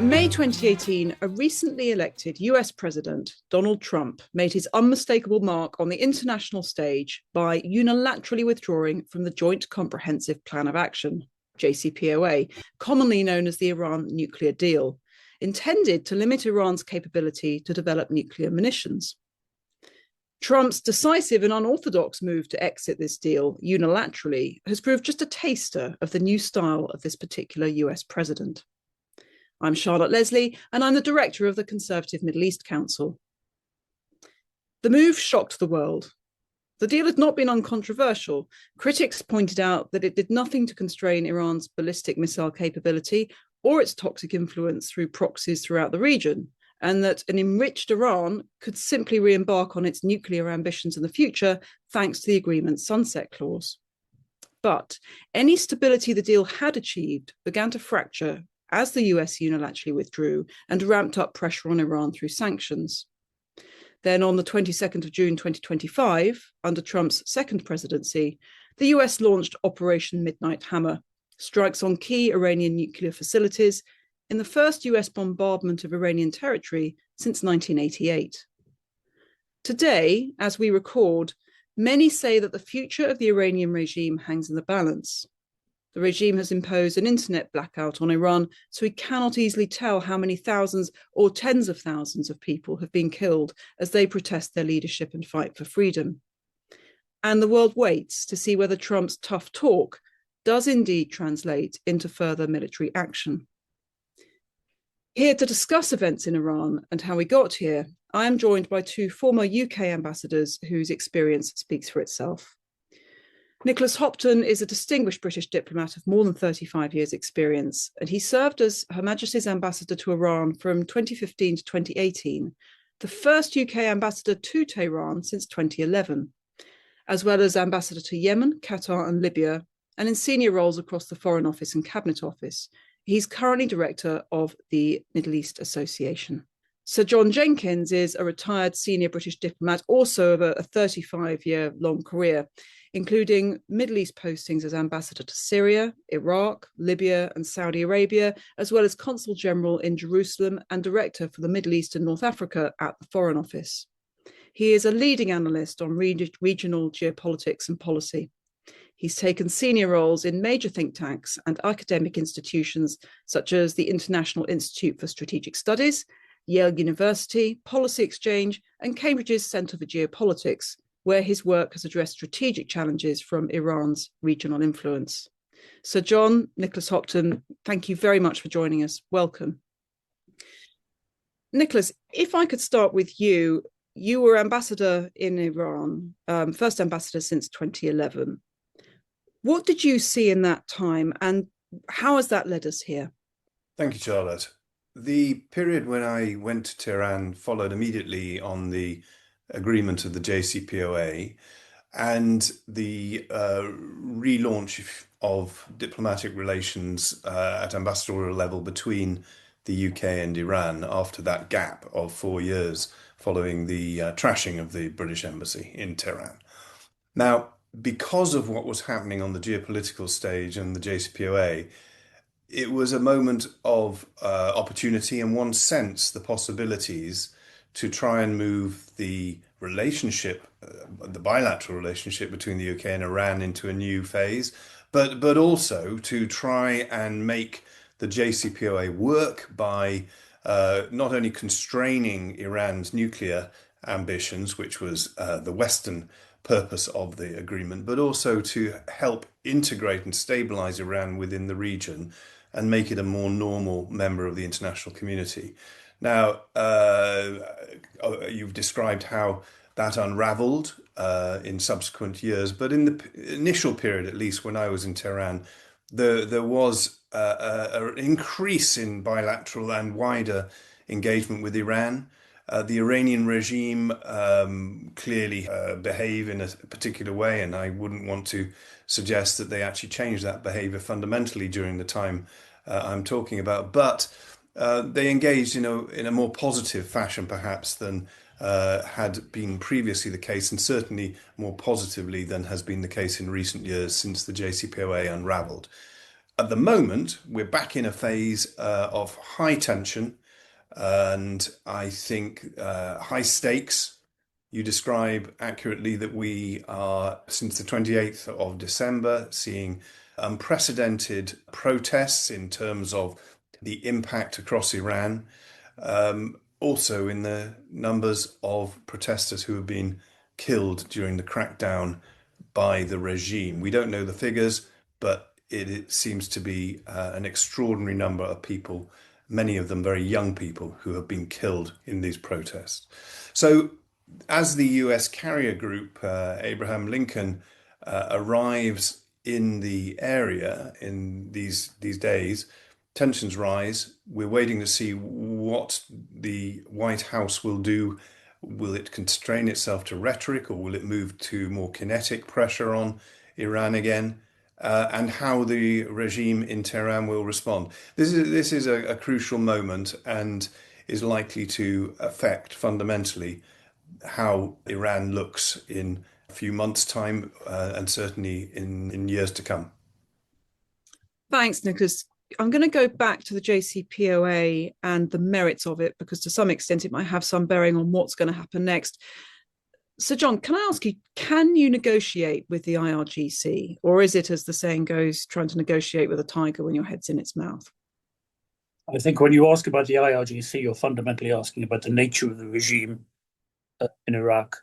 In May 2018, a recently elected US President, Donald Trump, made his unmistakable mark on the international stage by unilaterally withdrawing from the Joint Comprehensive Plan of Action, JCPOA, commonly known as the Iran nuclear deal, intended to limit Iran's capability to develop nuclear munitions. Trump's decisive and unorthodox move to exit this deal unilaterally has proved just a taster of the new style of this particular US president. I'm Charlotte Leslie, and I'm the director of the Conservative Middle East Council. The move shocked the world. The deal had not been uncontroversial. Critics pointed out that it did nothing to constrain Iran's ballistic missile capability or its toxic influence through proxies throughout the region, and that an enriched Iran could simply re-embark on its nuclear ambitions in the future thanks to the agreement's sunset clause. But any stability the deal had achieved began to fracture as the US unilaterally withdrew and ramped up pressure on Iran through sanctions. Then on the 22nd of June 2025, under Trump's second presidency, the US launched Operation Midnight Hammer, strikes on key Iranian nuclear facilities in the first US bombardment of Iranian territory since 1988. Today, as we record, many say that the future of the Iranian regime hangs in the balance. The regime has imposed an internet blackout on Iran, so we cannot easily tell how many thousands or tens of thousands of people have been killed as they protest their leadership and fight for freedom. And the world waits to see whether Trump's tough talk does indeed translate into further military action. Here to discuss events in Iran and how we got here, I am joined by two former UK ambassadors whose experience speaks for itself. Nicholas Hopton is a distinguished British diplomat of more than 35 years' experience, and he served as Her Majesty's ambassador to Iran from 2015 to 2018, the first UK ambassador to Tehran since 2011, as well as ambassador to Yemen, Qatar and Libya, and in senior roles across the Foreign Office and Cabinet Office. He's currently director of the Middle East Association. Sir John Jenkins is a retired senior British diplomat, also of a 35-year-long career, including Middle East postings as ambassador to Syria, Iraq, Libya, and Saudi Arabia, as well as consul general in Jerusalem and director for the Middle East and North Africa at the Foreign Office. He is a leading analyst on regional geopolitics and policy. He's taken senior roles in major think tanks and academic institutions such as the International Institute for Strategic Studies, Yale University, Policy Exchange, and Cambridge's Centre for Geopolitics, where his work has addressed strategic challenges from Iran's regional influence. Sir John, Nicholas Hopton, thank you very much for joining us. Welcome. Nicholas, if I could start with you, you were ambassador in Iran, first ambassador since 2011. What did you see in that time, and how has that led us here? Thank you, Charlotte. The period when I went to Tehran followed immediately on the agreement of the JCPOA and the relaunch of diplomatic relations at ambassadorial level between the UK and Iran after that gap of 4 years following the trashing of the British embassy in Tehran. Now, because of what was happening on the geopolitical stage and the JCPOA, it was a moment of opportunity and, one sense, the possibilities to try and move the relationship, the bilateral relationship between the UK and Iran into a new phase, but also to try and make the JCPOA work by not only constraining Iran's nuclear ambitions, which was the Western purpose of the agreement, but also to help integrate and stabilize Iran within the region and make it a more normal member of the international community. Now, you've described how that unraveled in subsequent years, but in the initial period, at least when I was in Tehran, there was an increase in bilateral and wider engagement with Iran. The Iranian regime clearly behave in a particular way, and I wouldn't want to suggest that they actually changed that behavior fundamentally during the time I'm talking about, but they engaged in a more positive fashion perhaps than had been previously the case, and certainly more positively than has been the case in recent years since the JCPOA unraveled. At the moment, we're back in a phase of high tension and I think high stakes. You describe accurately that we are, since the 28th of December, seeing unprecedented protests in terms of the impact across Iran, also in the numbers of protesters who have been killed during the crackdown by the regime. We don't know the figures, but it seems to be an extraordinary number of people, many of them very young people, who have been killed in these protests. So as the US carrier group, Abraham Lincoln, arrives in the area in these days, tensions rise. We're waiting to see what the White House will do. Will it constrain itself to rhetoric, or will it move to more kinetic pressure on Iran again? And how the regime in Tehran will respond. This is a crucial moment and is likely to affect fundamentally how Iran looks in a few months' time, and certainly in years to come. Thanks, Nicholas. I'm going to go back to the JCPOA and the merits of it, because to some extent it might have some bearing on what's going to happen next. So, John, can I ask you, can you negotiate with the IRGC? Or is it, as the saying goes, trying to negotiate with a tiger when your head's in its mouth? I think when you ask about the IRGC, you're fundamentally asking about the nature of the regime in Iraq.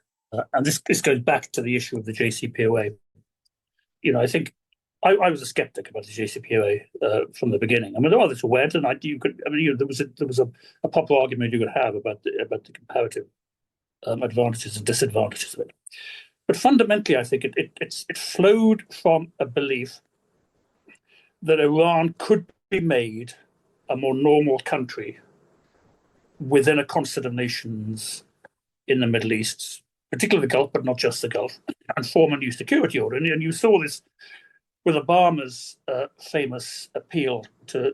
And this goes back to the issue of the JCPOA. I think I was a skeptic about the JCPOA from the beginning. I mean, there are this went, and there was a popular argument you could have about the comparative advantages and disadvantages of it. But fundamentally, I think it flowed from a belief that Iran could be made a more normal country within a concert of nations in the Middle East, particularly the Gulf, but not just the Gulf, and form a new security order. And you saw this with Obama's famous appeal to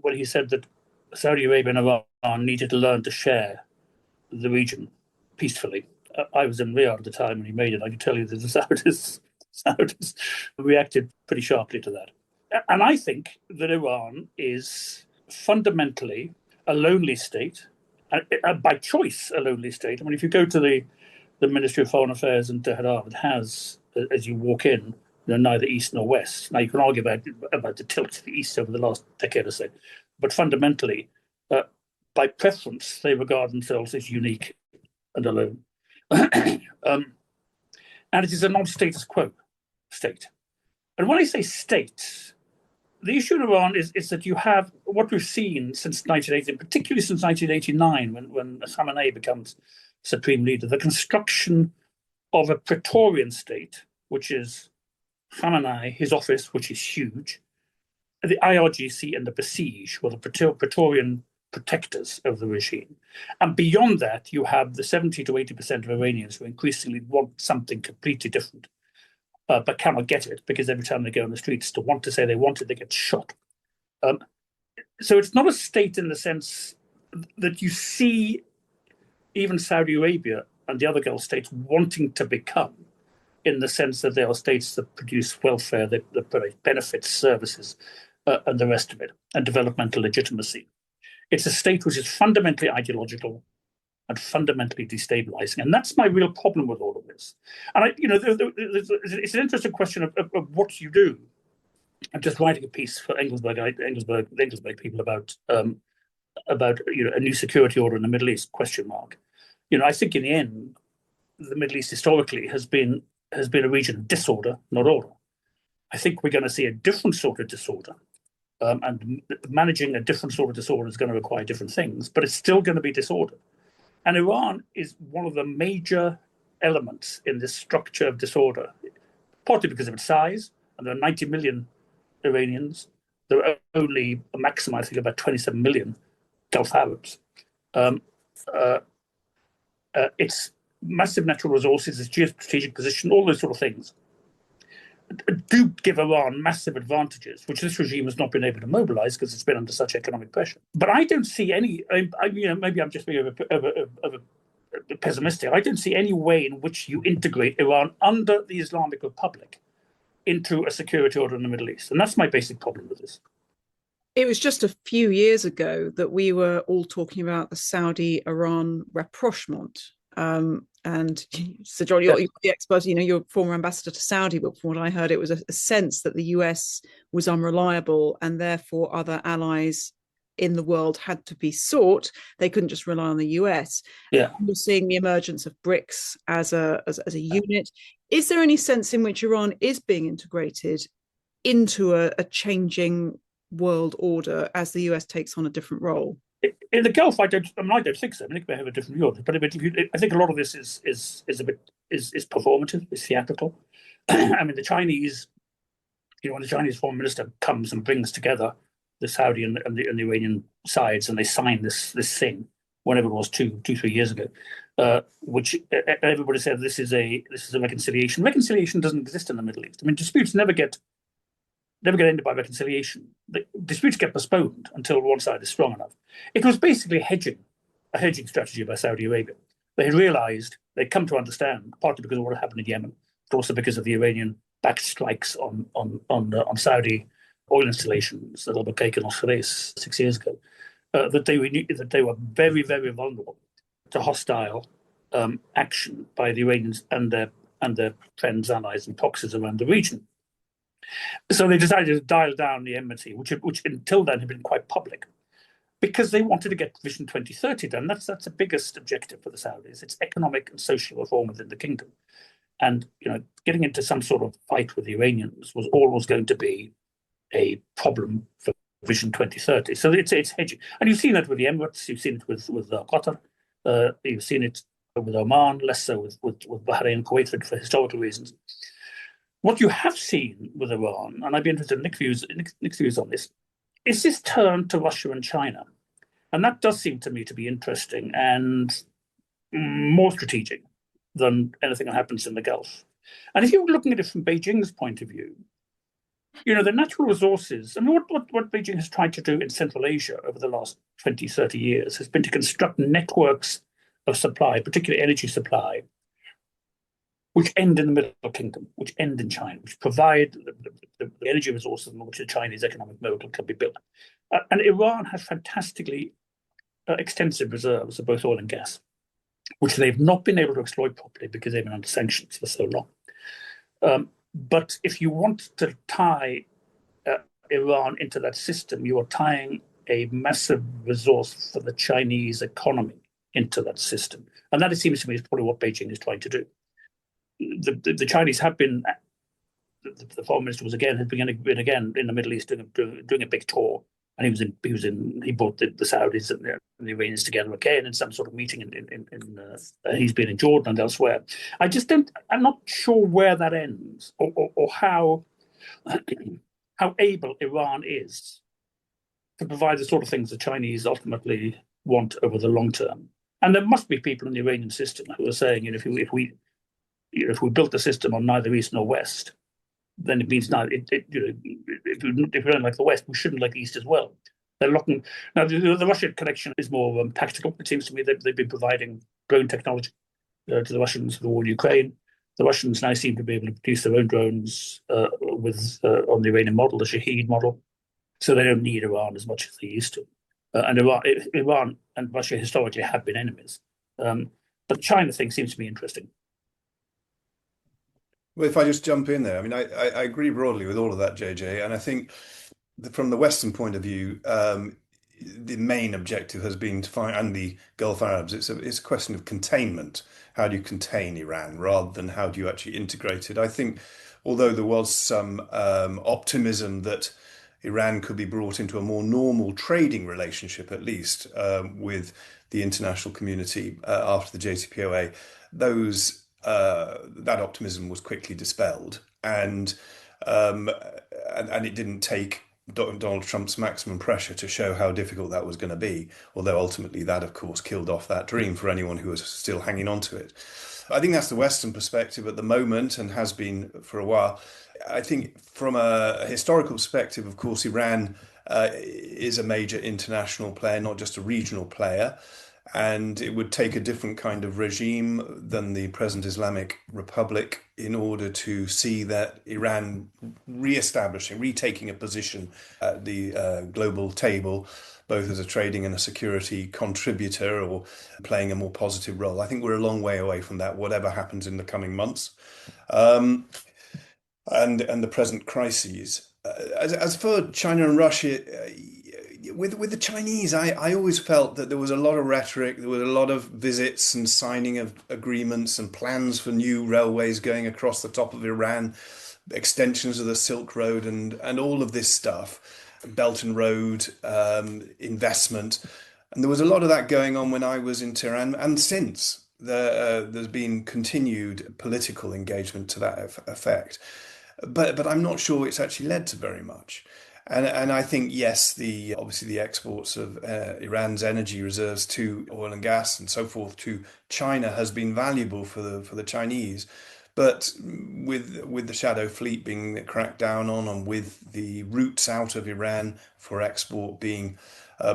when he said that Saudi Arabia and Iran needed to learn to share the region peacefully. I was in Riyadh at the time when he made it. I can tell you that the Saudis reacted pretty sharply to that. And I think that Iran is fundamentally a lonely state, by choice a lonely state. I mean, if you go to the Ministry of Foreign Affairs in Tehran, it has, as you walk in, neither east nor west. Now, you can argue about the tilt to the east over the last decade or so, but fundamentally, by preference, they regard themselves as unique and alone. And it is a non-status quo state. And when I say state, the issue in Iran is that you have what we've seen since 1980, particularly since 1989, when Khamenei becomes supreme leader, the construction of a Praetorian state, which is Khamenei, his office, which is huge, the IRGC and the Basij, were the Praetorian protectors of the regime. And beyond that, you have the 70 to 80% of Iranians who increasingly want something completely different, but cannot get it because every time they go on the streets to want to say they want it, they get shot. So it's not a state in the sense that you see even Saudi Arabia and the other Gulf states wanting to become, in the sense that they are states that produce welfare, that provide benefits, services, and the rest of it, and developmental legitimacy. It's a state which is fundamentally ideological and fundamentally destabilizing. And that's my real problem with all of this. And it's an interesting question of what you do. I'm just writing a piece for Engelsberg people about a new security order in the Middle East, ? I think in the end, the Middle East historically has been a region of disorder, not order. I think we're going to see a different sort of disorder. And managing a different sort of disorder is going to require different things, but it's still going to be disorder. And Iran is one of the major elements in this structure of disorder, partly because of its size, and there are 90 million Iranians. There are only a maximum, I think, about 27 million Gulf Arabs. Its massive natural resources, its geostrategic position, all those sort of things do give Iran massive advantages, which this regime has not been able to mobilize because it's been under such economic pressure. But I don't see any, maybe I'm just being pessimistic. I don't see any way in which you integrate Iran under the Islamic Republic into a security order in the Middle East. And that's my basic problem with this. It was just a few years ago that we were all talking about the Saudi-Iran rapprochement. And Sir John, you're the expert, you're former ambassador to Saudi, but from what I heard, it was a sense that the US was unreliable and therefore other allies in the world had to be sought. They couldn't just rely on the US. Yeah. We're seeing the emergence of BRICS as a unit. Is there any sense in which Iran is being integrated into a changing world order as the US takes on a different role? In the Gulf, I don't think so. I think they have a different view of it. But I think a lot of this is performative, is theatrical. I mean, the Chinese, when the Chinese foreign minister comes and brings together the Saudi and the Iranian sides, and they sign this thing, whenever it was 2-3 years ago, which everybody said this is a reconciliation. Reconciliation doesn't exist in the Middle East. I mean, disputes never get ended by reconciliation. The disputes get postponed until one side is strong enough. It was basically a hedging strategy by Saudi Arabia. They had realized, they'd come to understand, partly because of what had happened in Yemen, but also because of the Iranian-backed strikes on Saudi oil installations that Al Bakaiq and Al-Khalis 6 years ago, that they were very, very vulnerable to hostile action by the Iranians and their friends, allies, and proxies around the region. So they decided to dial down the enmity, which until then had been quite public, because they wanted to get Vision 2030 done. That's the biggest objective for the Saudis. It's economic and social reform within the kingdom. And getting into some sort of fight with the Iranians was always going to be a problem for Vision 2030. So it's hedging. And you've seen it with the Emirates, you've seen it with Qatar, you've seen it with Oman, less so with Bahrain and Kuwait for historical reasons. What you have seen with Iran, and I'd be interested in Nick's views on this, is this turn to Russia and China. And that does seem to me to be interesting and more strategic than anything that happens in the Gulf. And if you're looking at it from Beijing's point of view, the natural resources, I mean, what Beijing has tried to do in Central Asia over the last 20, 30 years has been to construct networks of supply, particularly energy supply, which end in the Middle Kingdom, which end in China, which provide the energy resources on which the Chinese economic model can be built. And Iran has fantastically extensive reserves of both oil and gas, which they've not been able to exploit properly because they've been under sanctions for so long. But if you want to tie Iran into that system, you are tying a massive resource for the Chinese economy into that system. And that, it seems to me, is probably what Beijing is trying to do. The Chinese have been, the foreign minister had been again in the Middle East doing a big tour, and he brought the Saudis and the Iranians together again in some sort of meeting he's been in Jordan and elsewhere. I'm not sure where that ends or how able Iran is to provide the sort of things the Chinese ultimately want over the long term. And there must be people in the Iranian system who are saying, if we built the system on neither East nor West, then it means if we don't like the West, we shouldn't like the East as well. They're looking now. The Russian connection is more tactical. It seems to me that they've been providing drone technology to the Russians for the war in Ukraine. The Russians now seem to be able to produce their own drones on the Iranian model, the Shahed model, so they don't need Iran as much as they used to. And Iran and Russia historically have been enemies. But the China thing seems to be interesting. Well, if I just jump in there, I mean, I agree broadly with all of that, JJ, and I think from the Western point of view, the main objective has been to find, and the Gulf Arabs, it's a question of containment. How do you contain Iran rather than how do you actually integrate it? I think, although there was some optimism that Iran could be brought into a more normal trading relationship, at least with the international community after the JCPOA, that optimism was quickly dispelled, and it didn't take Donald Trump's maximum pressure to show how difficult that was going to be, although ultimately that, of course, killed off that dream for anyone who was still hanging on to it. I think that's the Western perspective at the moment and has been for a while. I think from a historical perspective, of course, Iran is a major international player, not just a regional player. And it would take a different kind of regime than the present Islamic Republic in order to see that Iran retaking a position at the global table, both as a trading and a security contributor, or playing a more positive role. I think we're a long way away from that, whatever happens in the coming months. And the present crises. As for China and Russia, with the Chinese, I always felt that there was a lot of rhetoric, there were a lot of visits and signing of agreements and plans for new railways going across the top of Iran, extensions of the Silk Road and all of this stuff, Belt and Road investment. And there was a lot of that going on when I was in Tehran, and since there's been continued political engagement to that effect. But I'm not sure it's actually led to very much. And I think, yes, obviously the exports of Iran's energy reserves to oil and gas and so forth to China has been valuable for the Chinese. But with the shadow fleet being cracked down on, and with the routes out of Iran for export being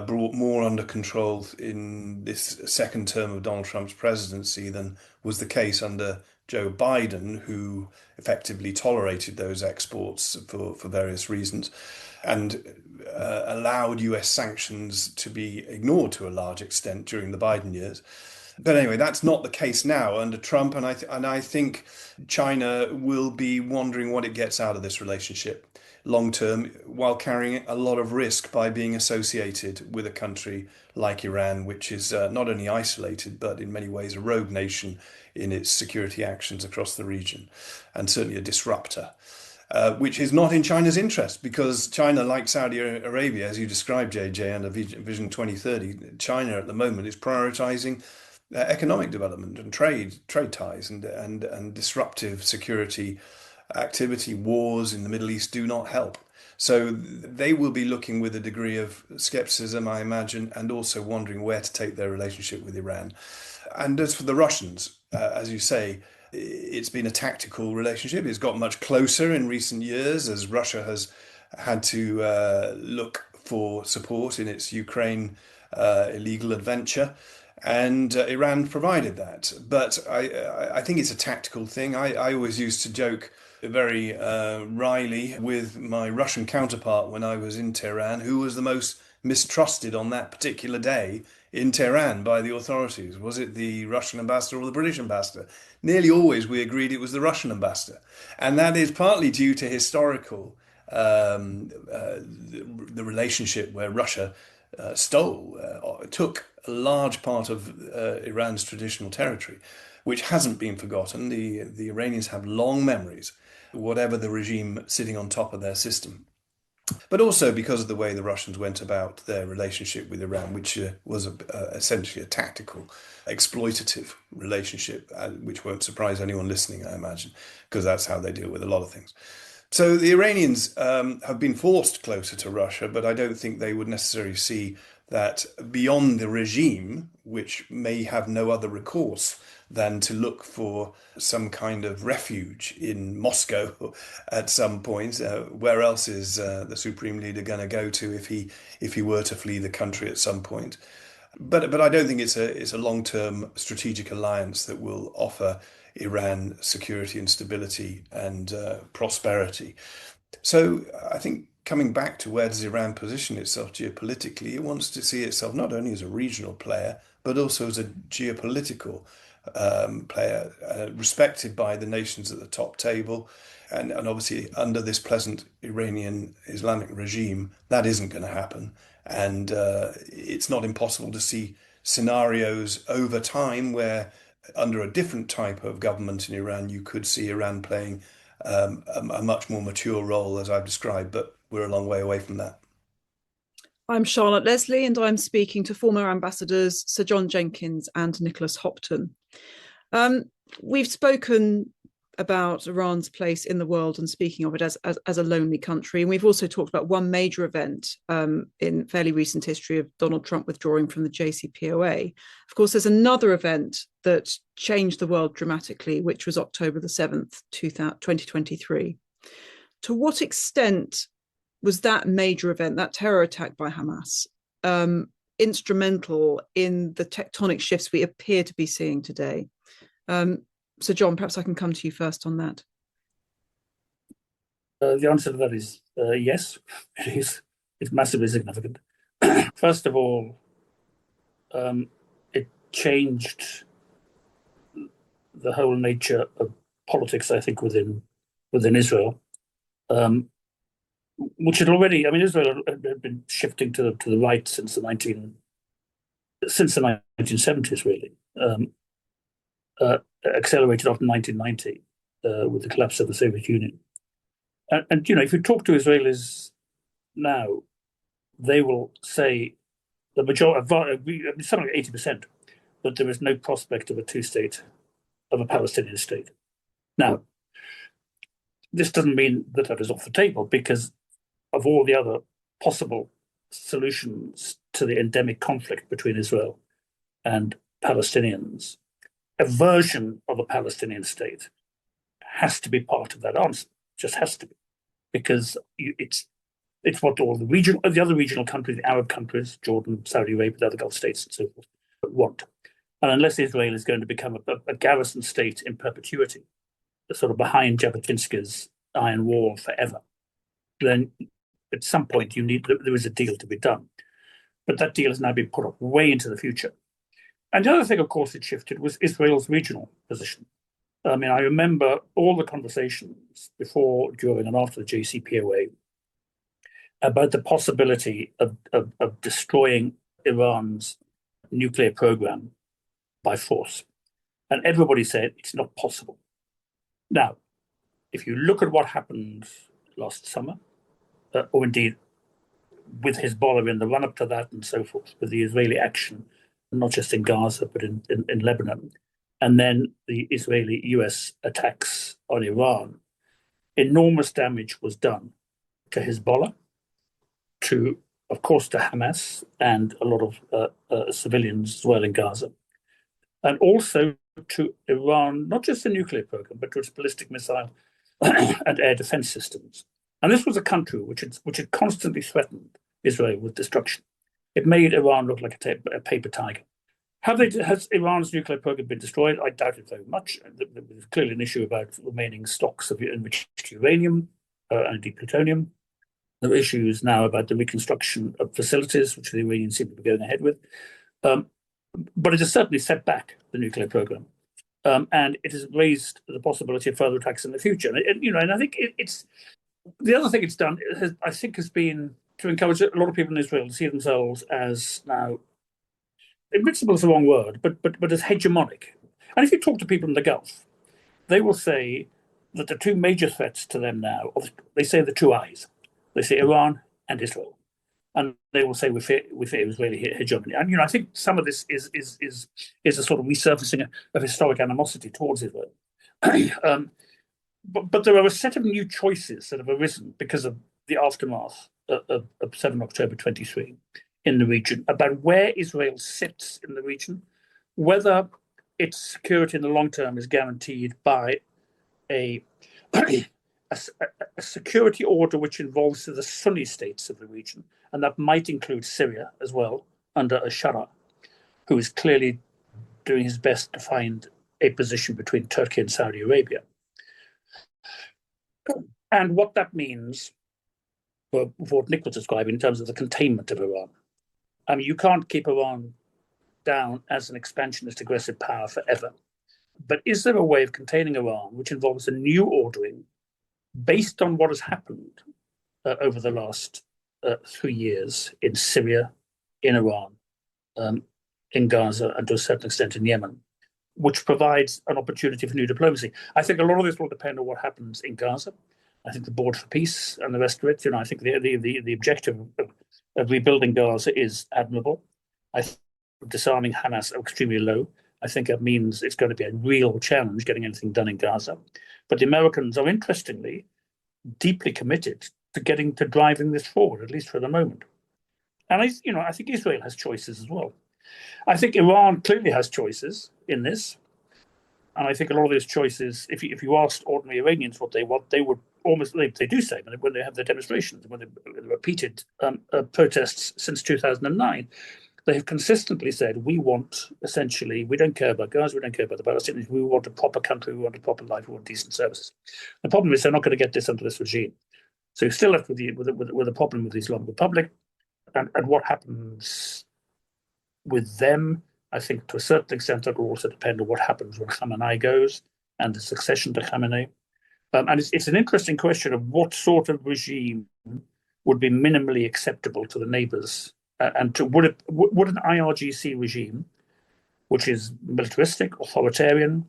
brought more under control in this second term of Donald Trump's presidency than was the case under Joe Biden, who effectively tolerated those exports for various reasons, and allowed US sanctions to be ignored to a large extent during the Biden years. But anyway, that's not the case now under Trump, and I think China will be wondering what it gets out of this relationship long term, while carrying a lot of risk by being associated with a country like Iran, which is not only isolated, but in many ways a rogue nation in its security actions across the region, and certainly a disruptor. Which is not in China's interest, because China, like Saudi Arabia, as you described, JJ, under Vision 2030, China at the moment is prioritizing economic development and trade ties and disruptive security activity. Wars in the Middle East do not help. So they will be looking with a degree of skepticism, I imagine, and also wondering where to take their relationship with Iran. And as for the Russians, as you say, it's been a tactical relationship. It's got much closer in recent years as Russia has had to look for support in its Ukraine illegal adventure. And Iran provided that. But I think it's a tactical thing. I always used to joke very wryly with my Russian counterpart when I was in Tehran, who was the most mistrusted on that particular day in Tehran by the authorities. Was it the Russian ambassador or the British ambassador? Nearly always we agreed it was the Russian ambassador. And that is partly due to historical, the relationship where Russia took a large part of Iran's traditional territory, which hasn't been forgotten. The Iranians have long memories, whatever the regime sitting on top of their system. But also because of the way the Russians went about their relationship with Iran, which was essentially a tactical, exploitative relationship, which won't surprise anyone listening, I imagine, because that's how they deal with a lot of things. So the Iranians have been forced closer to Russia, but I don't think they would necessarily see that beyond the regime, which may have no other recourse than to look for some kind of refuge in Moscow at some point. Where else is the supreme leader going to go to if he were to flee the country at some point? But I don't think it's a long-term strategic alliance that will offer Iran security and stability and prosperity. So I think, coming back to where does Iran position itself geopolitically, it wants to see itself not only as a regional player, but also as a geopolitical player, respected by the nations at the top table. And obviously, under this present Iranian Islamic regime, that isn't going to happen. And it's not impossible to see scenarios over time where, under a different type of government in Iran, you could see Iran playing a much more mature role, as I've described, but we're a long way away from that. I'm Charlotte Leslie, and I'm speaking to former ambassadors Sir John Jenkins and Nicholas Hopton. We've spoken about Iran's place in the world and speaking of it as a lonely country. And we've also talked about one major event in fairly recent history of Donald Trump withdrawing from the JCPOA. Of course, there's another event that changed the world dramatically, which was October the 7th, 2023. To what extent was that major event, that terror attack by Hamas, instrumental in the tectonic shifts we appear to be seeing today? So, John, perhaps I can come to you first on that. The answer to that is yes, it is. It's massively significant. First of all, it changed the whole nature of politics, I think, within Israel, which had already, I mean, Israel had been shifting to the right since the 1970s, really, accelerated after 1990 with the collapse of the Soviet Union. And if you talk to Israelis now, they will say the majority, something like 80%, that there is no prospect of a Palestinian state. Now, this doesn't mean that is off the table, because of all the other possible solutions to the endemic conflict between Israel and Palestinians. A version of a Palestinian state has to be part of that answer. Just has to be, because it's what all the other regional countries, the Arab countries, Jordan, Saudi Arabia, the other Gulf states, and so forth, want. And unless Israel is going to become a garrison state in perpetuity, sort of behind Jabotinsky's iron wall forever, then at some point there is a deal to be done. But that deal has now been put up way into the future. And the other thing, of course, it shifted was Israel's regional position. I mean, I remember all the conversations before, during, and after the JCPOA about the possibility of destroying Iran's nuclear program by force. And everybody said it's not possible. Now, if you look at what happened last summer, or indeed with Hezbollah in the run-up to that and so forth, with the Israeli action, not just in Gaza, but in Lebanon, and then the Israeli-US attacks on Iran, enormous damage was done to Hezbollah, of course, to Hamas, and a lot of civilians as well in Gaza, and also to Iran, not just the nuclear program, but to its ballistic missile and air defense systems. And this was a country which had constantly threatened Israel with destruction. It made Iran look like a paper tiger. Has Iran's nuclear program been destroyed? I doubt it very much. There's clearly an issue about remaining stocks of enriched uranium and indeed plutonium. There are issues now about the reconstruction of facilities, which the Iranians seem to be going ahead with. But it has certainly set back the nuclear program. And it has raised the possibility of further attacks in the future. And I think it's the other thing it's done, has been to encourage a lot of people in Israel to see themselves as now, invincible is the wrong word, but as hegemonic. And if you talk to people in the Gulf, they will say that the two major threats to them now, they say the two I's. They say Iran and Israel. And they will say we fear Israeli hegemony. And I think some of this is a sort of resurfacing of historic animosity towards Israel. But there are a set of new choices that have arisen because of the aftermath of 7 October 23 in the region about where Israel sits in the region, whether its security in the long term is guaranteed by a security order which involves the Sunni states of the region, and that might include Syria as well, under a Shara, who is clearly doing his best to find a position between Turkey and Saudi Arabia. And what that means for what Nick was describing in terms of the containment of Iran. I mean, you can't keep Iran down as an expansionist, aggressive power forever. But is there a way of containing Iran which involves a new ordering based on what has happened over the last 3 years in Syria, in Iran, in Gaza, and to a certain extent in Yemen, which provides an opportunity for new diplomacy? I think a lot of this will depend on what happens in Gaza. I think the Board for Peace and the rest of it, I think the objective of rebuilding Gaza is admirable. I think disarming Hamas are extremely low. I think that means it's going to be a real challenge getting anything done in Gaza. But the Americans are, interestingly, deeply committed to driving this forward, at least for the moment. And I think Israel has choices as well. I think Iran clearly has choices in this. And I think a lot of those choices, if you asked ordinary Iranians what they want, they would they do say when they have their demonstrations, when the repeated protests since 2009, They have consistently said, we don't care about Gaza, we don't care about the Palestinians, we want a proper country, we want a proper life, we want decent services. The problem is they're not going to get this under this regime. So you're still left with the problem with the Islamic Republic, and what happens with them. I think to a certain extent that will also depend on what happens when Khamenei goes and the succession to Khamenei. And it's an interesting question of what sort of regime would be minimally acceptable to the neighbours, would an IRGC regime, which is militaristic, authoritarian,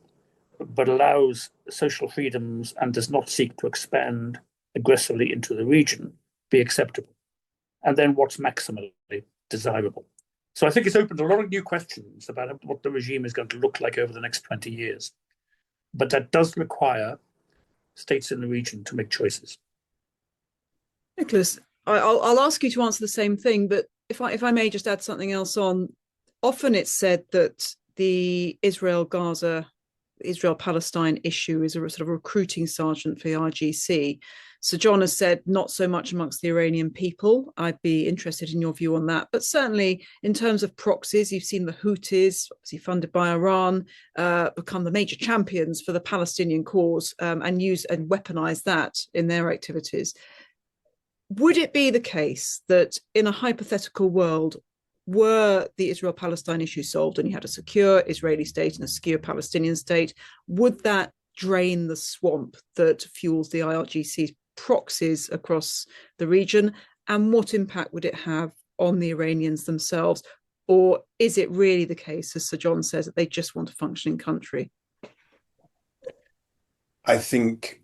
but allows social freedoms and does not seek to expand aggressively into the region, be acceptable? And then what's maximally desirable? So I think it's opened a lot of new questions about what the regime is going to look like over the next 20 years. But that does require states in the region to make Nicholas, I'll ask you to answer the same thing, but if I may just add something else on. Often it's said that the Israel-Palestine issue is a sort of recruiting sergeant for the IRGC. Sir John has said not so much amongst the Iranian people. I'd be interested in your view on that. But certainly in terms of proxies, you've seen the Houthis, obviously funded by Iran, become the major champions for the Palestinian cause and use and weaponize that in their activities. Would it be the case that in a hypothetical world, were the Israel-Palestine issue solved and you had a secure Israeli state and a secure Palestinian state, would that drain the swamp that fuels the IRGC's proxies across the region? And what impact would it have on the Iranians themselves? Or is it really the case, as Sir John says, that they just want a functioning country? I think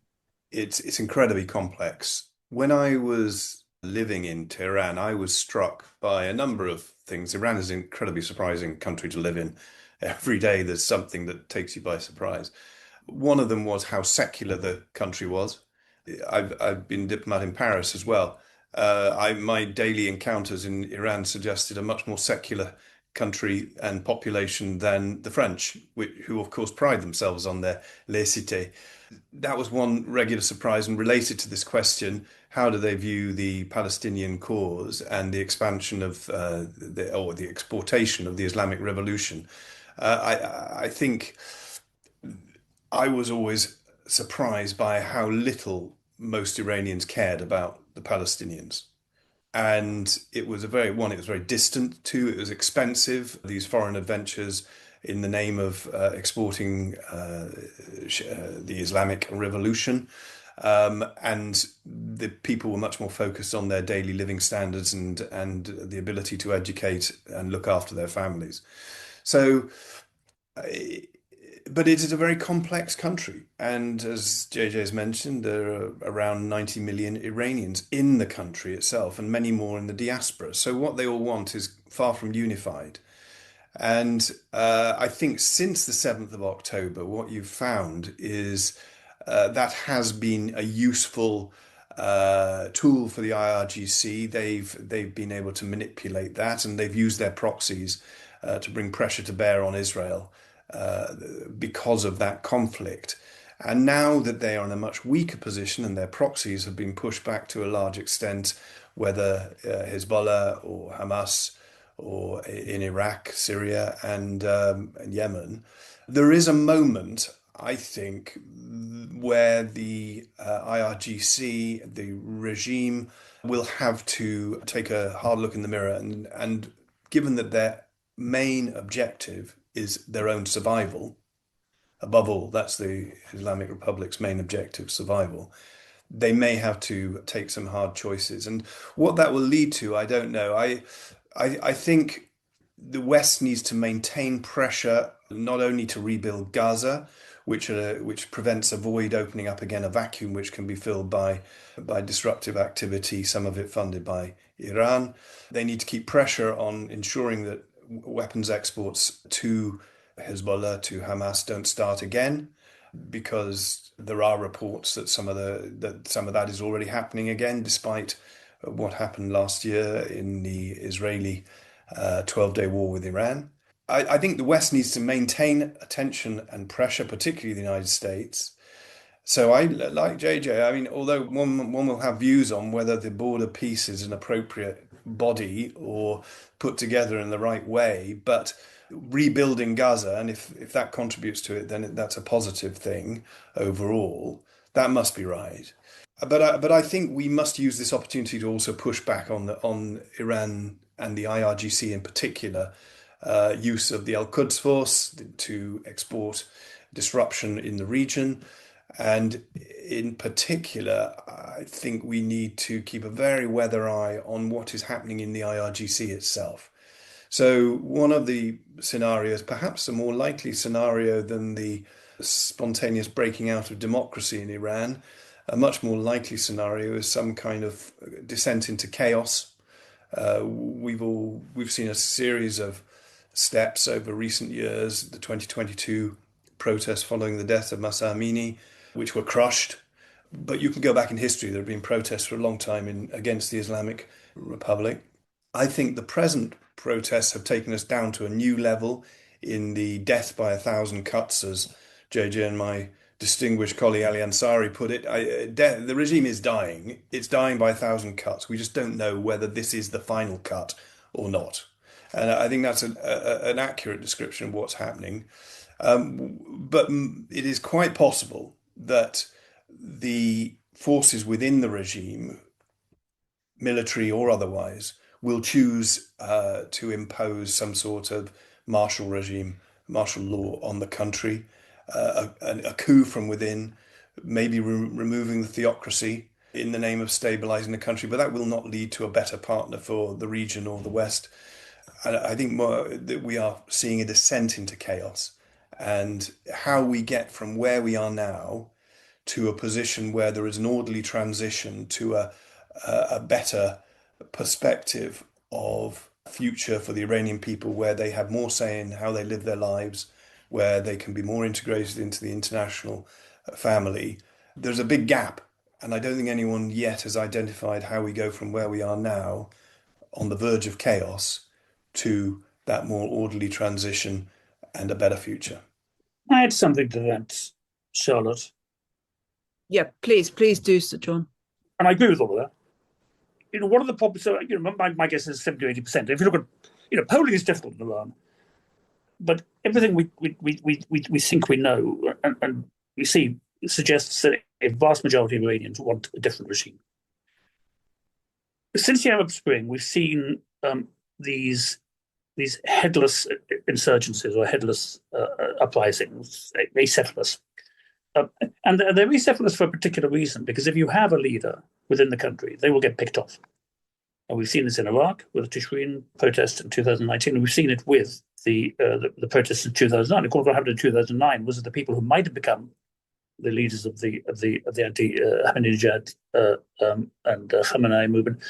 it's incredibly complex. When I was living in Tehran, I was struck by a number of things. Iran is an incredibly surprising country to live in. Every day there's something that takes you by surprise. One of them was how secular the country was. I've been diplomat in Paris as well. My daily encounters in Iran suggested a much more secular country and population than the French, who of course pride themselves on their laïcité. That was one regular surprise, and related to this question, how do they view the Palestinian cause and the expansion of the exportation of the Islamic Revolution? I think I was always surprised by how little most Iranians cared about the Palestinians. And it was it was very distant. Two, it was expensive, these foreign adventures in the name of exporting the Islamic Revolution. And the people were much more focused on their daily living standards and the ability to educate and look after their families. So, but it is a very complex country. And as JJ has mentioned, there are around 90 million Iranians in the country itself and many more in the diaspora. So what they all want is far from unified. And I think since the 7th of October, what you've found is that has been a useful tool for the IRGC. They've been able to manipulate that, and they've used their proxies to bring pressure to bear on Israel because of that conflict. And now that they are in a much weaker position and their proxies have been pushed back to a large extent, whether Hezbollah or Hamas or in Iraq, Syria, and Yemen, there is a moment, I think, where the IRGC, the regime, will have to take a hard look in the mirror. And given that their main objective is their own survival, above all, that's the Islamic Republic's main objective, survival, they may have to take some hard choices. And what that will lead to, I don't know. I think the West needs to maintain pressure, not only to rebuild Gaza, which prevents a void opening up again, a vacuum which can be filled by disruptive activity, some of it funded by Iran. They need to keep pressure on ensuring that weapons exports to Hezbollah, to Hamas, don't start again, because there are reports that some of that is already happening again, despite what happened last year in the Israeli 12-day war with Iran. I think the West needs to maintain attention and pressure, particularly the United States. So I, like JJ, I mean, although one will have views on whether the border peace is an appropriate body or put together in the right way, but rebuilding Gaza, and if that contributes to it, then that's a positive thing overall. That must be right. But I think we must use this opportunity to also push back on Iran and the IRGC in particular, use of the Al-Quds Force to export disruption in the region. And in particular, I think we need to keep a very weather eye on what is happening in the IRGC itself. So one of the scenarios, perhaps a more likely scenario than the spontaneous breaking out of democracy in Iran, a much more likely scenario is some kind of descent into chaos. We've seen a series of steps over recent years, the 2022 protests following the death of Mahsa Amini, which were crushed. But you can go back in history, there have been protests for a long time against the Islamic Republic. I think the present protests have taken us down to a new level in the death by 1,000 cuts, as JJ and my distinguished colleague Ali Ansari put it. The regime is dying. It's dying by 1,000 cuts. We just don't know whether this is the final cut or not. And I think that's an accurate description of what's happening. But it is quite possible that the forces within the regime, military or otherwise, will choose to impose some sort of martial regime, martial law on the country, a coup from within, maybe removing the theocracy in the name of stabilizing the country. But that will not lead to a better partner for the region or the West. And I think more that we are seeing a descent into chaos, and how we get from where we are now to a position where there is an orderly transition to a better perspective of future for the Iranian people, where they have more say in how they live their lives, where they can be more integrated into the international family. There's a big gap, and I don't think anyone yet has identified how we go from where we are now on the verge of chaos to that more orderly transition and a better future. I add something to that, Charlotte. Yeah, please do, Sir John. And I agree with all of that. One of the problems, so, my guess is 70 to 80%. If you look at, polling is difficult in Iran, but everything we think we know and we see suggests that a vast majority of Iranians want a different regime. Since the Arab Spring, we've seen these headless insurgencies or headless uprisings, acephalous. And they're acephalous for a particular reason, because if you have a leader within the country, they will get picked off. And we've seen this in Iraq with the Tishreen protests in 2019, and we've seen it with the protests in 2009. Of course, what happened in 2009 was that the people who might have become the leaders of the anti-Ahmadinejad and Khamenei movement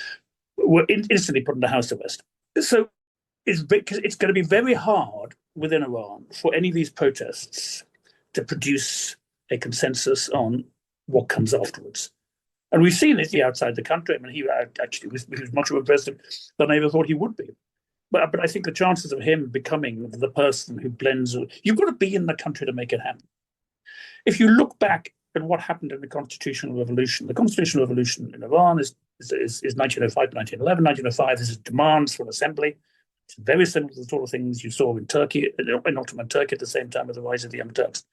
were instantly put into house arrest. So it's going to be very hard within Iran for any of these protests to produce a consensus on what comes afterwards. And we've seen it outside the country. I mean, he actually was much of a president than I ever thought he would be. But I think the chances of him becoming the person who blends, you've got to be in the country to make it happen. If you look back at what happened in the constitutional revolution in Iran is 1905 to 1911. 1905 is demands for an assembly. It's very similar to the sort of things you saw in Turkey, in Ottoman Turkey at the same time with the rise of the Young Turks.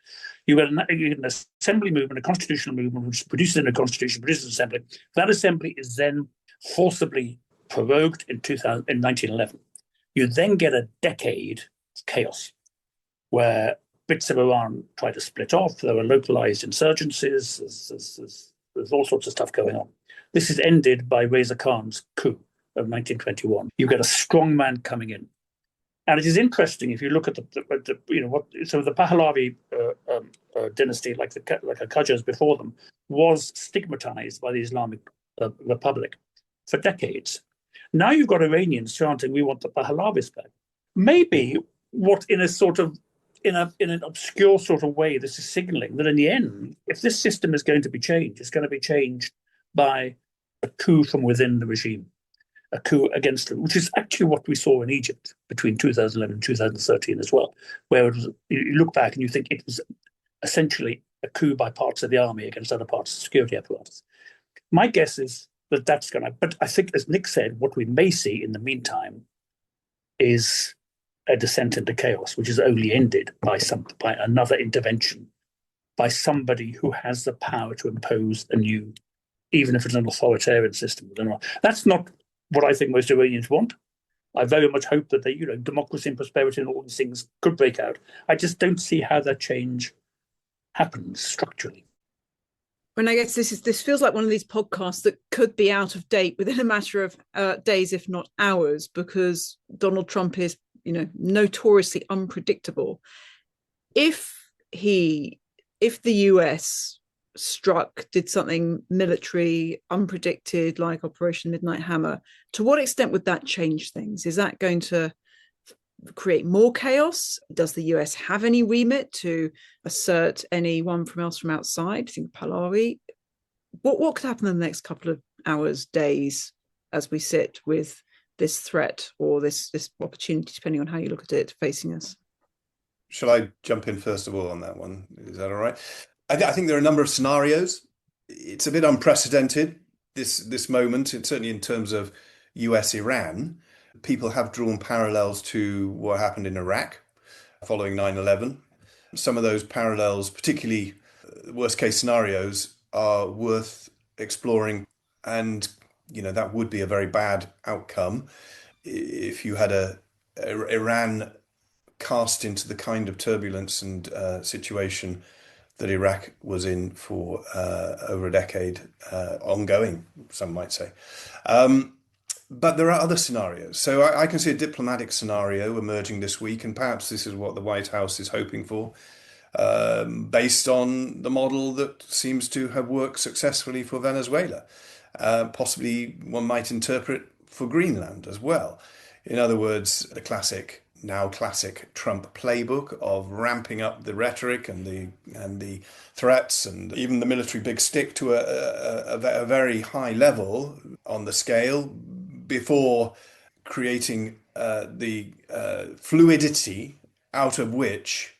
You had an assembly movement, a constitutional movement, which produces a constitution, produces an assembly. That assembly is then forcibly prorogued in 1911. You then get a decade of chaos where bits of Iran try to split off. There are localized insurgencies. There's all sorts of stuff going on. This is ended by Reza Khan's coup of 1921. You get a strong man coming in. And it is interesting if you look at the Pahlavi dynasty, like the Qajars before them, was stigmatized by the Islamic Republic for decades. Now you've got Iranians chanting, "We want the Pahlavis back." Maybe what in an obscure sort of way, this is signaling that in the end, if this system is going to be changed, it's going to be changed by a coup from within the regime. A coup against them, which is actually what we saw in Egypt between 2011 and 2013 as well, where it was, you look back and you think it was essentially a coup by parts of the army against other parts of the security apparatus. My guess is that that's going to. But I think, as Nick said, what we may see in the meantime is a descent into chaos, which is only ended by another intervention by somebody who has the power to impose a new, even if it's an authoritarian system. That's not what I think most Iranians want. I very much hope that democracy and prosperity and all these things could break out. I just don't see how that change happens structurally. And I guess this feels like one of these podcasts that could be out of date within a matter of days, if not hours, because Donald Trump is, notoriously unpredictable. If the US did something military, unpredicted, like Operation Midnight Hammer, to what extent would that change things? Is that going to create more chaos? Does the US have any remit to assert anyone else from outside? Think Pahlavi. What could happen in the next couple of hours, days, as we sit with this threat or this opportunity, depending on how you look at it, facing us? Shall I jump in first of all on that one? Is that all right? I think there are a number of scenarios. It's a bit unprecedented, this moment, certainly in terms of US-Iran. People have drawn parallels to what happened in Iraq following 9/11. Some of those parallels, particularly worst-case scenarios, are worth exploring. And, that would be a very bad outcome if you had Iran cast into the kind of turbulence and situation that Iraq was in for over a decade, ongoing, some might say. But there are other scenarios. So I can see a diplomatic scenario emerging this week, and perhaps this is what the White House is hoping for, based on the model that seems to have worked successfully for Venezuela. Possibly one might interpret for Greenland as well. In other words, the now classic Trump playbook of ramping up the rhetoric and the threats and even the military big stick to a very high level on the scale before creating the fluidity out of which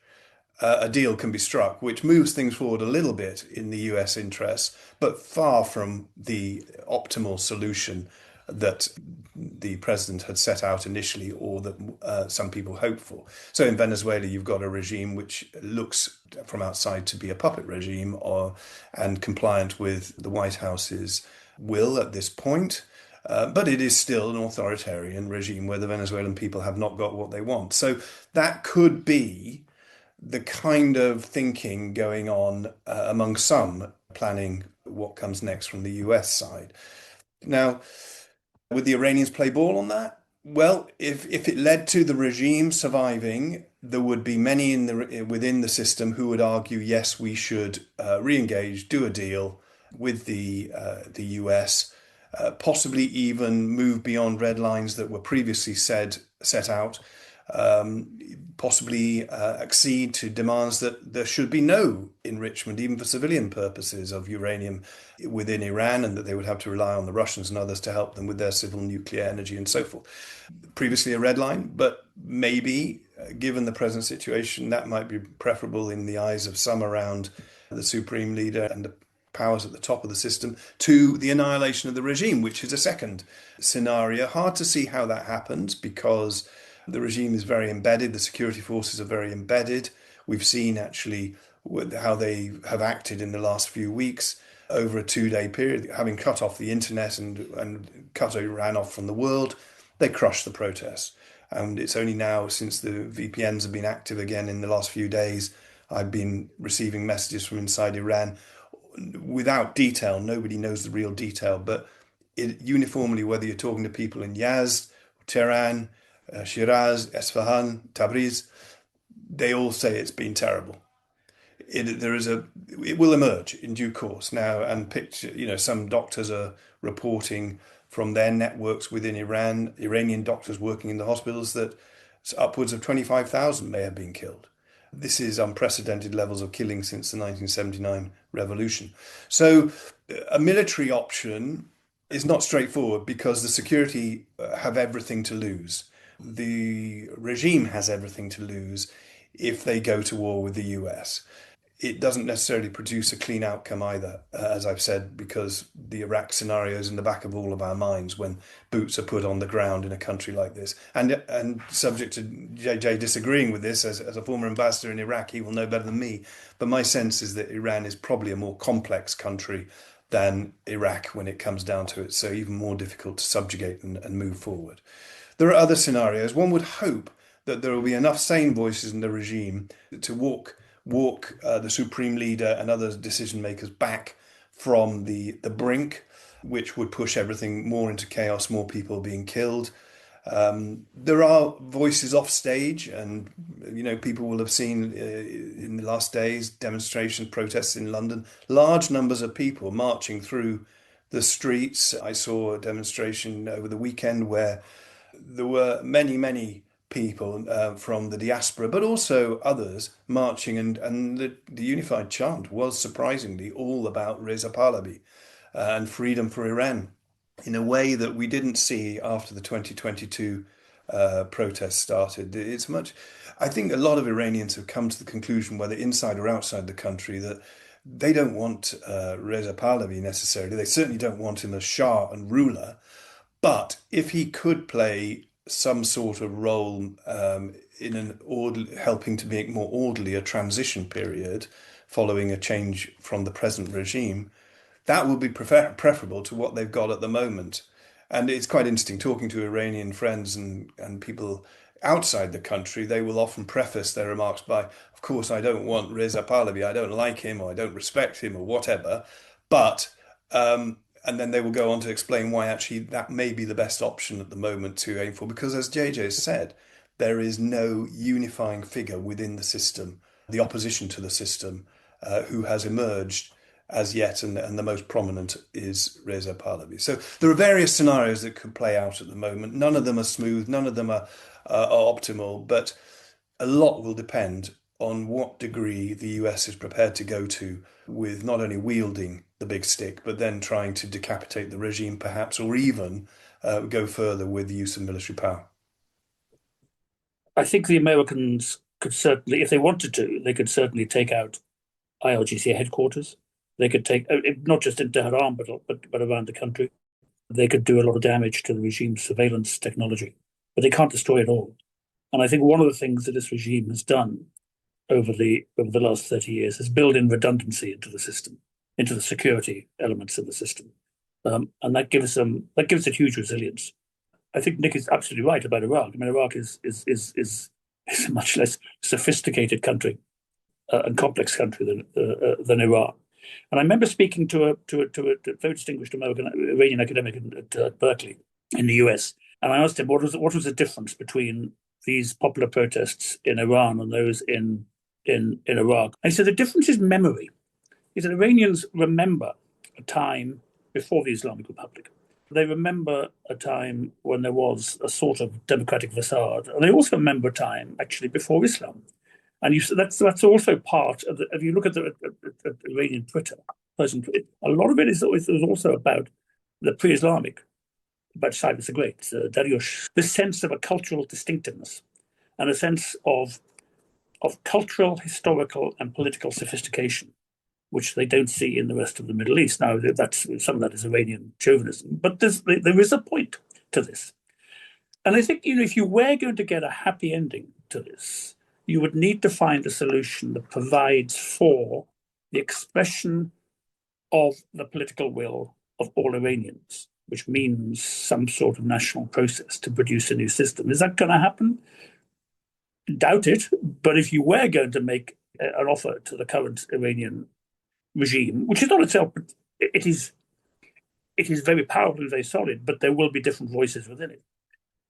a deal can be struck, which moves things forward a little bit in the US interests, but far from the optimal solution that the president had set out initially, or that some people hoped for. So in Venezuela, you've got a regime which looks from outside to be a puppet regime and compliant with the White House's will at this point. But it is still an authoritarian regime where the Venezuelan people have not got what they want. So that could be the kind of thinking going on among some planning what comes next from the US side. Now, would the Iranians play ball on that? Well, if it led to the regime surviving, there would be many within the system who would argue, yes, we should re-engage, do a deal with the US, possibly even move beyond red lines that were previously set out, possibly accede to demands that there should be no enrichment, even for civilian purposes, of uranium within Iran, and that they would have to rely on the Russians and others to help them with their civil nuclear energy and so forth. Previously a red line, but maybe, given the present situation, that might be preferable in the eyes of some around the supreme leader and the powers at the top of the system to the annihilation of the regime, which is a second scenario. Hard to see how that happens because the regime is very embedded. The security forces are very embedded. We've seen actually how they have acted in the last few weeks over a 2-day period, having cut off the internet and cut Iran off from the world. They crushed the protests. And it's only now, since the VPNs have been active again in the last few days, I've been receiving messages from inside Iran without detail. Nobody knows the real detail, but uniformly, whether you're talking to people in Yazd, Tehran, Shiraz, Esfahan, Tabriz, they all say it's been terrible. It will emerge in due course now, and some doctors are reporting from their networks within Iran, Iranian doctors working in the hospitals, that upwards of 25,000 may have been killed. This is unprecedented levels of killing since the 1979 revolution. So a military option is not straightforward because the security have everything to lose. The regime has everything to lose if they go to war with the US. it doesn't necessarily produce a clean outcome either, as I've said, because the Iraq scenario is in the back of all of our minds when boots are put on the ground in a country like this. And subject to JJ disagreeing with this, as a former ambassador in Iraq, he will know better than me. But my sense is that Iran is probably a more complex country than Iraq when it comes down to it, so even more difficult to subjugate and move forward. There are other scenarios. One would hope that there will be enough sane voices in the regime to walk the supreme leader and other decision makers back from the brink, which would push everything more into chaos, more people being killed. There are voices off stage, and people will have seen in the last days demonstrations, protests in London, large numbers of people marching through the streets. I saw a demonstration over the weekend where there were many people from the diaspora, but also others marching, and the unified chant was surprisingly all about Reza Pahlavi and freedom for Iran in a way that we didn't see after the 2022 protests started. I think a lot of Iranians have come to the conclusion, whether inside or outside the country, that they don't want Reza Pahlavi necessarily. They certainly don't want him as Shah and ruler. But if he could play some sort of role in helping to make more orderly a transition period following a change from the present regime, that would be preferable to what they've got at the moment. And it's quite interesting talking to Iranian friends and people outside the country. They will often preface their remarks by, of course, I don't want Reza Pahlavi, I don't like him, or I don't respect him, or whatever. But and then they will go on to explain why actually that may be the best option at the moment to aim for, because as JJ said, there is no unifying figure within the system, the opposition to the system, who has emerged as yet, and the most prominent is Reza Pahlavi. So there are various scenarios that could play out at the moment. None of them are smooth, none of them are optimal, but a lot will depend on what degree the US is prepared to go to with not only wielding the big stick, but then trying to decapitate the regime perhaps, or even go further with the use of military power. I think the Americans could certainly, if they wanted to, they could certainly take out IRGC headquarters. They could take, not just in Tehran, but around the country. They could do a lot of damage to the regime's surveillance technology, but they can't destroy it all. And I think one of the things that this regime has done over the last 30 years is build in redundancy into the system, into the security elements of the system, and that gives it huge resilience. I think Nick is absolutely right about Iraq. I mean, Iraq is a much less sophisticated country and complex country than Iran. And I remember speaking to a very distinguished Iranian academic at Berkeley in the US, and I asked him what was the difference between these popular protests in Iran and those in Iraq. And he said the difference is memory. He said Iranians remember a time before the Islamic Republic. They remember a time when there was a sort of democratic facade. And they also remember a time actually before Islam. And that's also part of if you look at the Iranian Twitter, a lot of it is also about the pre-Islamic, about Cyrus the Great, Dariush, this sense of a cultural distinctiveness and a sense of cultural, historical, and political sophistication, which they don't see in the rest of the Middle East. Now, some of that is Iranian chauvinism, but there is a point to this. And I think, if you were going to get a happy ending to this, you would need to find a solution that provides for the expression of the political will of all Iranians, which means some sort of national process to produce a new system. Is that going to happen? Doubt it. But if you were going to make an offer to the current Iranian regime, which is not itself, but it is very powerful and very solid, but there will be different voices within it,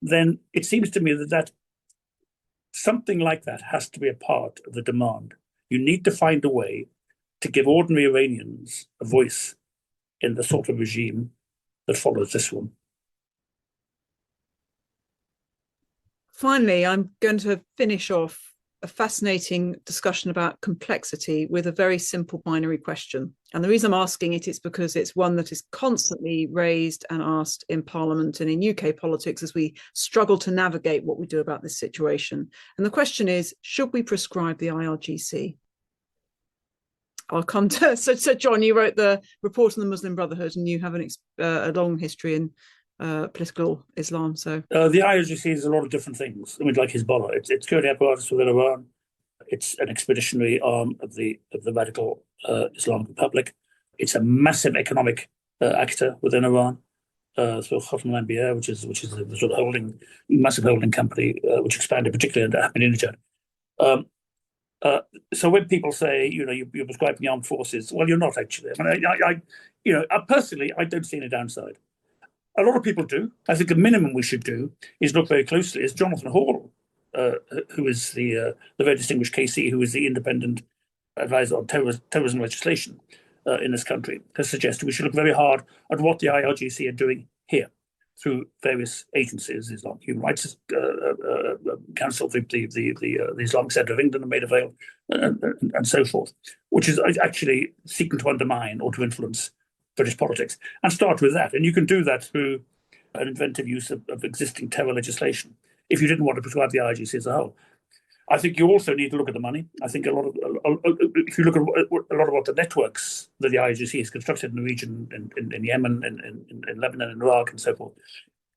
then it seems to me that something like that has to be a part of the demand. You need to find a way to give ordinary Iranians a voice in the sort of regime that follows this one. Finally, I'm going to finish off a fascinating discussion about complexity with a very simple binary question. And the reason I'm asking it is because it's one that is constantly raised and asked in Parliament and in UK politics as we struggle to navigate what we do about this situation. And the question is, should we prescribe the IRGC? I'll come to. So John, you wrote the report on the Muslim Brotherhood, and you have a long history in political Islam. So the IRGC is a lot of different things. I mean, like Hezbollah, it's currently apparatus within Iran. It's an expeditionary arm of the radical Islamic Republic. It's a massive economic actor within Iran. Through Hopton, which is the sort of massive holding company, which expanded particularly under Ahmadinejad. So when people say, you're prescribing the armed forces, well, you're not actually. I mean, personally, I don't see any downside. A lot of people do. I think the minimum we should do is look very closely. As Jonathan Hall, who is the very distinguished KC, who is the independent advisor on terrorism legislation in this country, has suggested we should look very hard at what the IRGC are doing here through various agencies, the Islamic Human Rights Council, the Islamic Centre of England, Maid of Vale, and so forth, which is actually seeking to undermine or to influence British politics. And start with that. And you can do that through an inventive use of existing terror legislation if you didn't want to prescribe the IRGC as a whole. I think you also need to look at the money. I think if you look at a lot of what the networks that the IRGC has constructed in the region, in Yemen, in Lebanon, in Iraq, and so forth,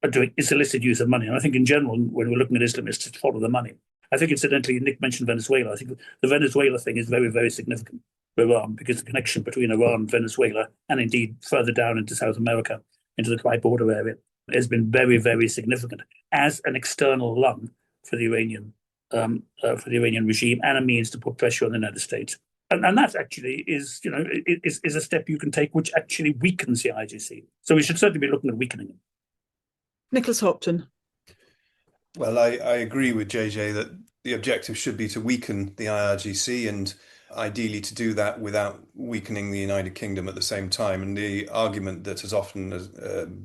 are doing is illicit use of money. And I think in general, when we're looking at Islamists, to follow the money. I think incidentally, Nick mentioned Venezuela. I think the Venezuela thing is very, very significant for Iran because the connection between Iran and Venezuela, and indeed further down into South America, into the Clyde border area, has been very, very significant as an external lung for the Iranian regime and a means to put pressure on the United States. And that actually is a step you can take which actually weakens the IGC. So we should certainly be looking at weakening it. Nicholas Hopton. Well, I agree with JJ that the objective should be to weaken the IRGC and ideally to do that without weakening the United Kingdom at the same time. And the argument that has often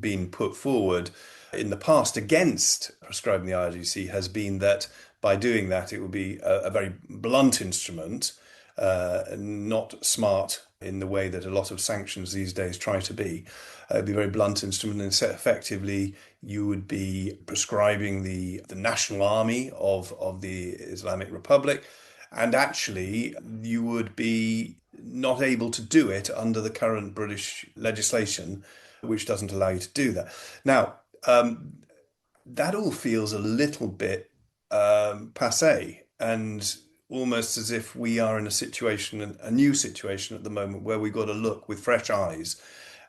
been put forward in the past against prescribing the IRGC has been that by doing that, it would be a very blunt instrument, not smart in the way that a lot of sanctions these days try to be. It'd be a very blunt instrument, and effectively you would be prescribing the national army of the Islamic Republic, and actually you would be not able to do it under the current British legislation, which doesn't allow you to do that. Now, that all feels a little bit passé, and almost as if we are in a new situation at the moment where we've got to look with fresh eyes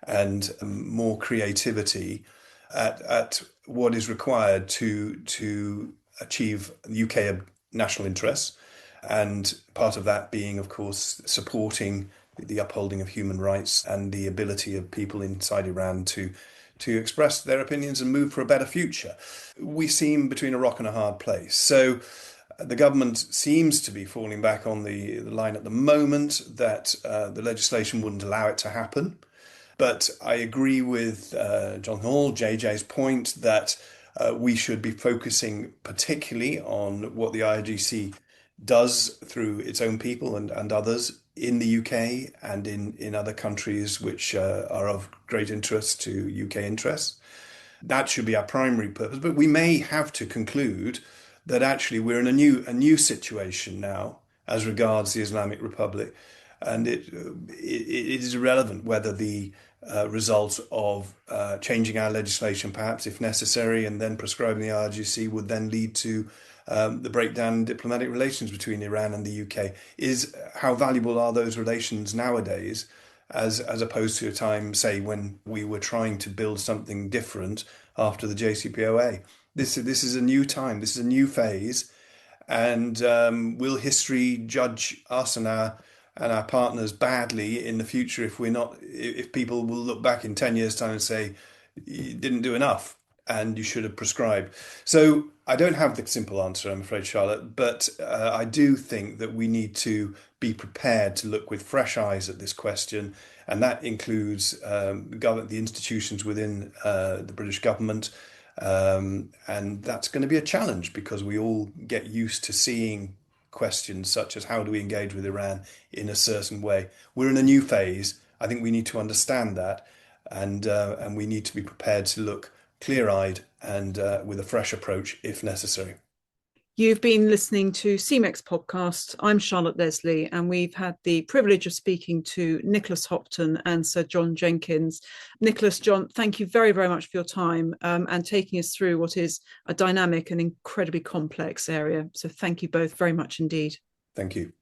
and more creativity at what is required to achieve UK national interests, and part of that being, of course, supporting the upholding of human rights and the ability of people inside Iran to express their opinions and move for a better future. We seem between a rock and a hard place. So the government seems to be falling back on the line at the moment that the legislation wouldn't allow it to happen. But I agree with John Hall, JJ's point that we should be focusing particularly on what the IRGC does through its own people and others in the UK and in other countries which are of great interest to UK interests. That should be our primary purpose. But we may have to conclude that actually we're in a new situation now as regards the Islamic Republic, and it is irrelevant whether the result of changing our legislation, perhaps if necessary, and then prescribing the IRGC would then lead to the breakdown in diplomatic relations between Iran and the UK. Is how valuable are those relations nowadays, as opposed to a time, say, when we were trying to build something different after the JCPOA. This is a new time. This is a new phase, and will history judge us and our partners badly in the future if people will look back in 10 years' time and say you didn't do enough and you should have prescribed? So I don't have the simple answer, I'm afraid, Charlotte, but I do think that we need to be prepared to look with fresh eyes at this question, and that includes the institutions within the British government. And that's going to be a challenge because we all get used to seeing questions such as how do we engage with Iran in a certain way. We're in a new phase. I think we need to understand that, and we need to be prepared to look clear-eyed and with a fresh approach if necessary. You've been listening to CMEC's podcast. I'm Charlotte Leslie, and we've had the privilege of speaking to Nicholas Hopton and Sir John Jenkins. Nicholas, John, thank you very, very much for your time and taking us through what is a dynamic and incredibly complex area. So thank you both very much indeed. Thank you.